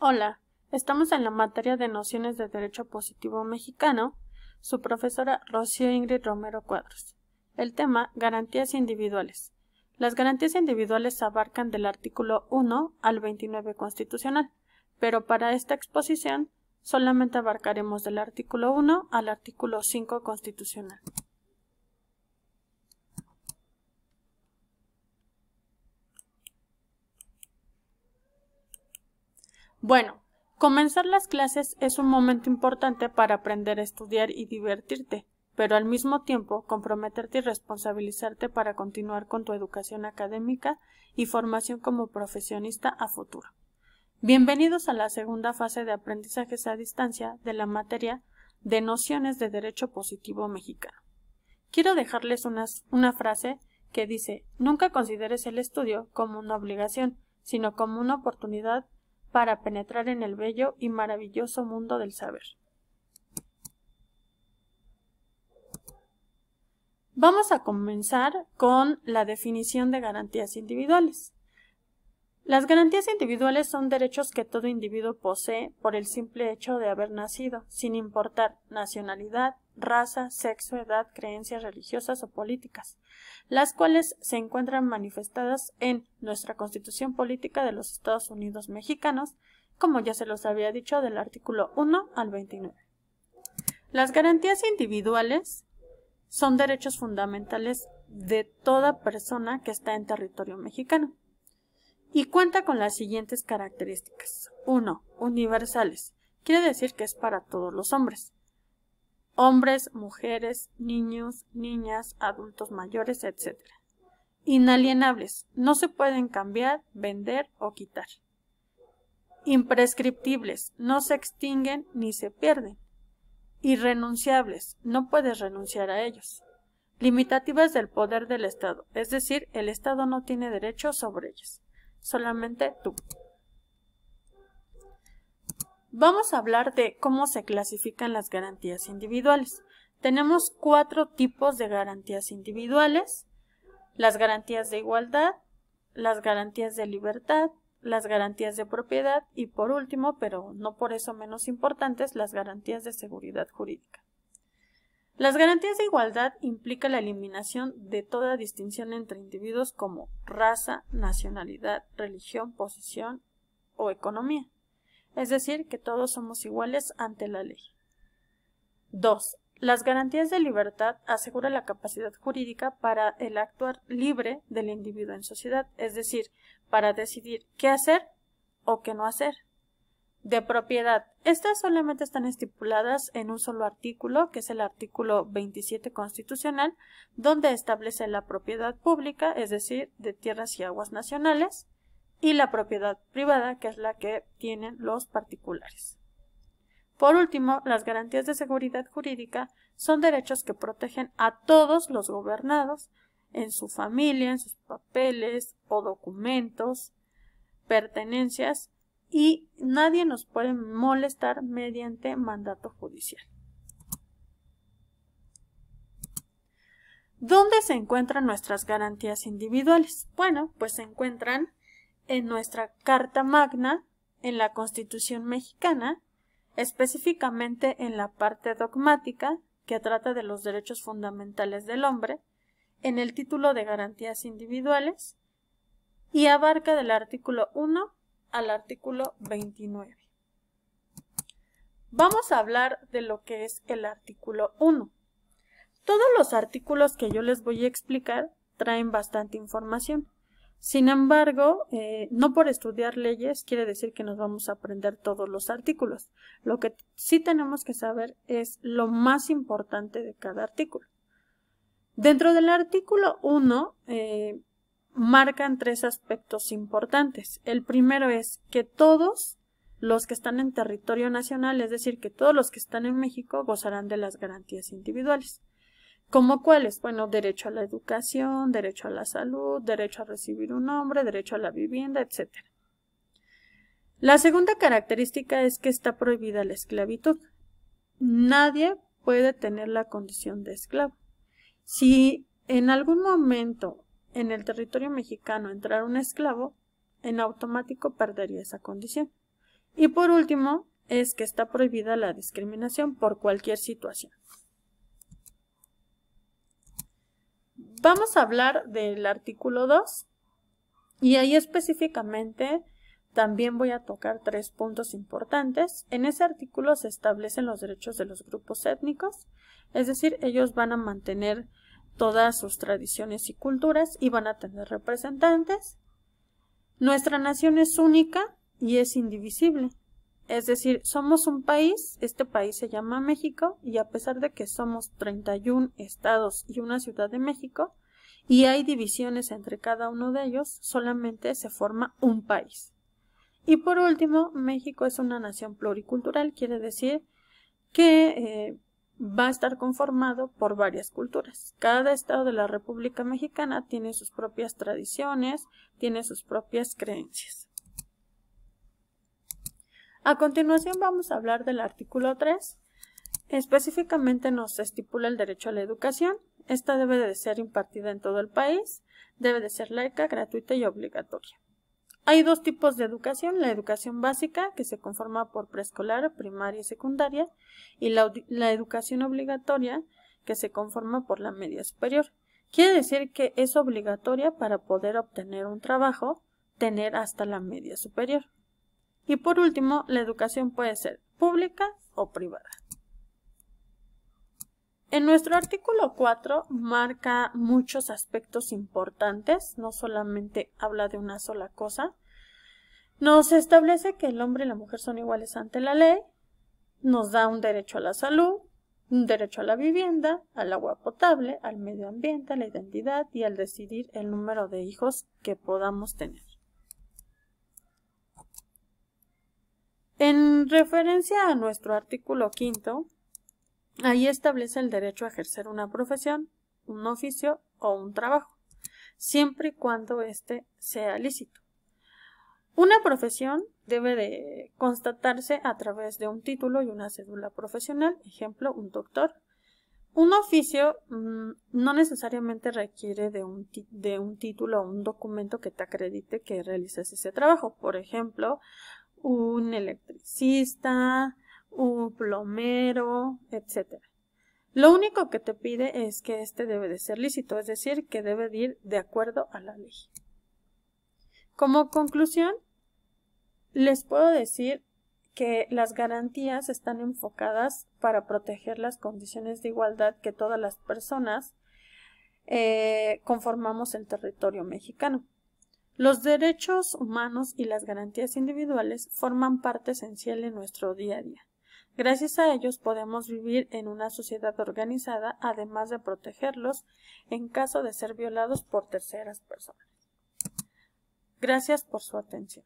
Hola, estamos en la materia de nociones de derecho positivo mexicano, su profesora Rocío Ingrid Romero Cuadros. El tema, garantías individuales. Las garantías individuales abarcan del artículo 1 al 29 constitucional, pero para esta exposición solamente abarcaremos del artículo 1 al artículo 5 constitucional. Bueno, comenzar las clases es un momento importante para aprender a estudiar y divertirte, pero al mismo tiempo comprometerte y responsabilizarte para continuar con tu educación académica y formación como profesionista a futuro. Bienvenidos a la segunda fase de aprendizajes a distancia de la materia de nociones de derecho positivo mexicano. Quiero dejarles una frase que dice: nunca consideres el estudio como una obligación, sino como una oportunidad para penetrar en el bello y maravilloso mundo del saber. Vamos a comenzar con la definición de garantías individuales. Las garantías individuales son derechos que todo individuo posee por el simple hecho de haber nacido, sin importar nacionalidad, raza, sexo, edad, creencias religiosas o políticas, las cuales se encuentran manifestadas en nuestra Constitución Política de los Estados Unidos Mexicanos, como ya se los había dicho, del artículo 1 al 29. Las garantías individuales son derechos fundamentales de toda persona que está en territorio mexicano y cuenta con las siguientes características. 1. Universales. Quiere decir que es para todos los hombres. Hombres, mujeres, niños, niñas, adultos mayores, etc. Inalienables. No se pueden cambiar, vender o quitar. Imprescriptibles. No se extinguen ni se pierden. Irrenunciables. No puedes renunciar a ellos. Limitativas del poder del Estado. Es decir, el Estado no tiene derecho sobre ellas. Solamente tú. Vamos a hablar de cómo se clasifican las garantías individuales. Tenemos 4 tipos de garantías individuales: las garantías de igualdad, las garantías de libertad, las garantías de propiedad y, por último, pero no por eso menos importantes, las garantías de seguridad jurídica. Las garantías de igualdad implican la eliminación de toda distinción entre individuos como raza, nacionalidad, religión, posición o economía. Es decir, que todos somos iguales ante la ley. 2. Las garantías de libertad aseguran la capacidad jurídica para el actuar libre del individuo en sociedad, es decir, para decidir qué hacer o qué no hacer. De propiedad. Estas solamente están estipuladas en un solo artículo, que es el artículo 27 constitucional, donde establece la propiedad pública, es decir, de tierras y aguas nacionales, y la propiedad privada, que es la que tienen los particulares. Por último, las garantías de seguridad jurídica son derechos que protegen a todos los gobernados en su familia, en sus papeles o documentos, pertenencias, y nadie nos puede molestar mediante mandato judicial. ¿Dónde se encuentran nuestras garantías individuales? Bueno, pues se encuentran en nuestra Carta Magna, en la Constitución Mexicana, específicamente en la parte dogmática, que trata de los derechos fundamentales del hombre, en el título de garantías individuales, y abarca del artículo 1 al artículo 29. Vamos a hablar de lo que es el artículo 1. Todos los artículos que yo les voy a explicar traen bastante información. Sin embargo, no por estudiar leyes quiere decir que nos vamos a aprender todos los artículos. Lo que sí tenemos que saber es lo más importante de cada artículo. Dentro del artículo 1, marcan 3 aspectos importantes. El primero es que todos los que están en territorio nacional, es decir, que todos los que están en México, gozarán de las garantías individuales. ¿Cómo cuáles? Bueno, derecho a la educación, derecho a la salud, derecho a recibir un nombre, derecho a la vivienda, etc. La segunda característica es que está prohibida la esclavitud. Nadie puede tener la condición de esclavo. Si en algún momento en el territorio mexicano entrara un esclavo, en automático perdería esa condición. Y por último, es que está prohibida la discriminación por cualquier situación. Vamos a hablar del artículo 2 y ahí específicamente también voy a tocar 3 puntos importantes. En ese artículo se establecen los derechos de los grupos étnicos, es decir, ellos van a mantener todas sus tradiciones y culturas y van a tener representantes. Nuestra nación es única y es indivisible. Es decir, somos un país, este país se llama México, y a pesar de que somos 31 estados y una ciudad de México, y hay divisiones entre cada uno de ellos, solamente se forma un país. Y por último, México es una nación pluricultural, quiere decir que va a estar conformado por varias culturas. Cada estado de la República Mexicana tiene sus propias tradiciones, tiene sus propias creencias. A continuación vamos a hablar del artículo 3. Específicamente nos estipula el derecho a la educación. Esta debe de ser impartida en todo el país, debe de ser laica, gratuita y obligatoria. Hay 2 tipos de educación, la educación básica, que se conforma por preescolar, primaria y secundaria, y la educación obligatoria, que se conforma por la media superior. Quiere decir que es obligatoria para poder obtener un trabajo, tener hasta la media superior. Y por último, la educación puede ser pública o privada. En nuestro artículo 4 marca muchos aspectos importantes, no solamente habla de una sola cosa. Nos establece que el hombre y la mujer son iguales ante la ley, nos da un derecho a la salud, un derecho a la vivienda, al agua potable, al medio ambiente, a la identidad y al decidir el número de hijos que podamos tener. En referencia a nuestro artículo 5, ahí establece el derecho a ejercer una profesión, un oficio o un trabajo, siempre y cuando éste sea lícito. Una profesión debe de constatarse a través de un título y una cédula profesional, ejemplo, un doctor. Un oficio no necesariamente requiere de un título o un documento que te acredite que realices ese trabajo. Por ejemplo, un electricista, un plomero, etc. Lo único que te pide es que este debe de ser lícito, es decir, que debe de ir de acuerdo a la ley. Como conclusión, les puedo decir que las garantías están enfocadas para proteger las condiciones de igualdad que todas las personas conformamos el territorio mexicano. Los derechos humanos y las garantías individuales forman parte esencial en nuestro día a día. Gracias a ellos podemos vivir en una sociedad organizada, además de protegerlos en caso de ser violados por terceras personas. Gracias por su atención.